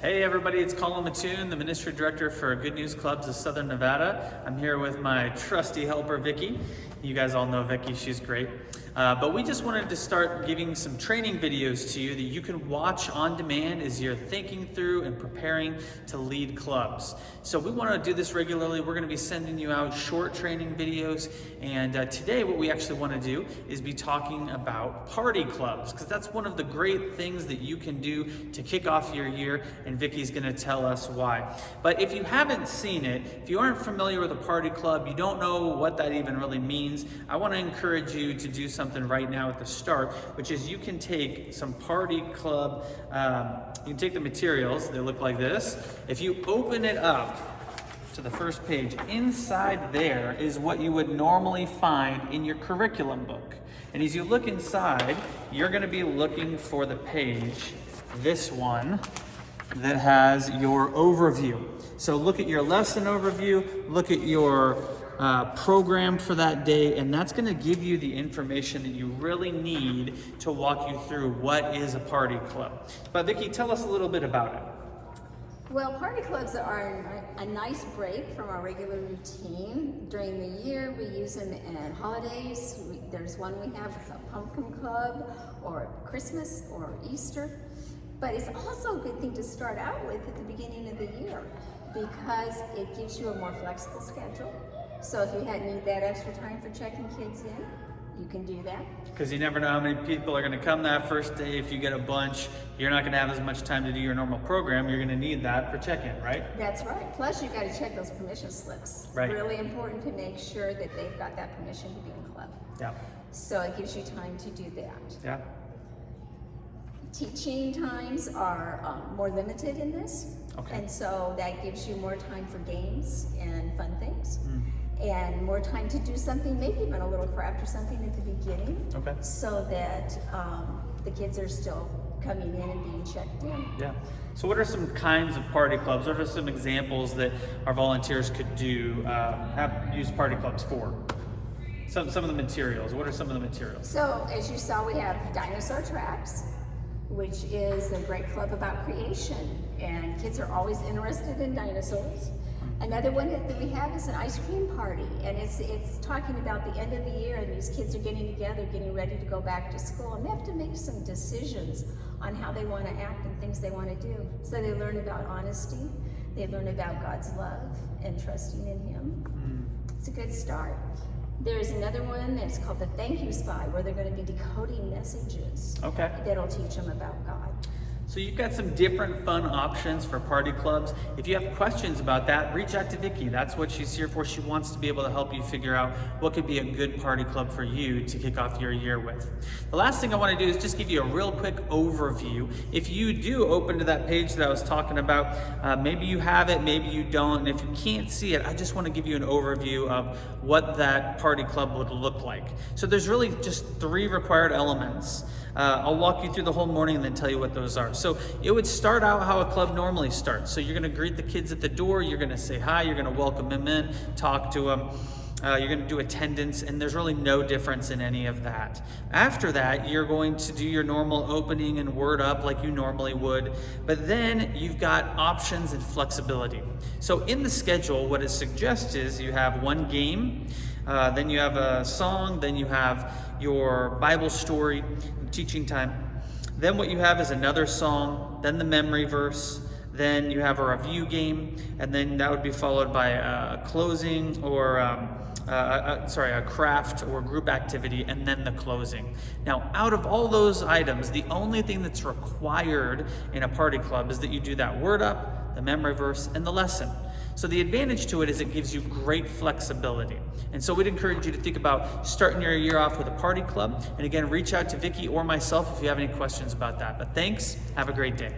Hey everybody, it's Colin Mattoon, the Ministry Director for Good News Clubs of Southern Nevada. I'm here with my trusty helper, Vicki. You guys all know Vicki, she's great. But we just wanted to start giving some training videos to you that you can watch on demand as you're thinking through and preparing to lead clubs. So we want to do this regularly. We're going to be sending you out short training videos. And today what we actually want to do is be talking about party clubs, because that's one of the great things that you can do to kick off your year, and Vicki's going to tell us why. But if you haven't seen it, if you aren't familiar with a party club, you don't know what that even really means, I want to encourage you to do something right now at the start, which is you can take some party club, you can take the materials, they look like this. If you open it up to the first page, inside there is what you would normally find in your curriculum book. And as you look inside, you're going to be looking for the page, this one, that has your overview. So look at your lesson overview, look at your program for that day, and that's going to give you the information that you really need to walk you through what is a party club. But Vicki, tell us a little bit about it. Well, party clubs are a nice break from our regular routine. During the year, we use them at holidays. There's one we have, it's a pumpkin club, or Christmas, or Easter. But it's also a good thing to start out with at the beginning of the year, because it gives you a more flexible schedule. So if you need that extra time for checking kids in, you can do that. Because you never know how many people are going to come that first day. If you get a bunch, you're not going to have as much time to do your normal program. You're going to need that for check-in, right? That's right. Plus, you've got to check those permission slips. Right. Really important to make sure that they've got that permission to be in club. Yeah. So it gives you time to do that. Yeah. Teaching times are more limited in this. Okay. And so that gives you more time for games and fun things. And more time to do something, maybe even a little craft or something at the beginning. Okay. So that the kids are still coming in and being checked in. Yeah. So what are some kinds of party clubs? What are some examples that our volunteers could do, use party clubs for? Some of the materials. What are some of the materials? So as you saw, we have Dinosaur Tracks, which is a great club about creation, and kids are always interested in dinosaurs. Another one that we have is an ice cream party, and it's talking about the end of the year, and these kids are getting together, getting ready to go back to school, and they have to make some decisions on how they want to act and things they want to do. So they learn about honesty, they learn about God's love and trusting in Him. It's a good start. There's another one that's called the Thank You Spy, where they're going to be decoding messages. Okay. That'll teach them about God. So you've got some different fun options for party clubs. If you have questions about that, reach out to Vicki. That's what she's here for. She wants to be able to help you figure out what could be a good party club for you to kick off your year with. The last thing I want to do is just give you a real quick overview. If you do open to that page that I was talking about, maybe you have it, maybe you don't, and if you can't see it, I just want to give you an overview of what that party club would look like. So there's really just 3 required elements. I'll walk you through the whole morning and then tell you what those are. So it would start out how a club normally starts. So you're going to greet the kids at the door, you're going to say hi, you're going to welcome them in, talk to them, you're going to do attendance, and there's really no difference in any of that. After that, you're going to do your normal opening and word up like you normally would, but then you've got options and flexibility. So in the schedule, what it suggests is you have one game, then you have a song, then you have your Bible story, teaching time. Then what you have is another song, then the memory verse, then you have a review game, and then that would be followed by a closing or a craft or group activity, and then the closing. Now, out of all those items, the only thing that's required in a party club is that you do that word up, the memory verse, and the lesson. So the advantage to it is it gives you great flexibility. And so we'd encourage you to think about starting your year off with a party club. And again, reach out to Vicki or myself if you have any questions about that. But thanks, have a great day.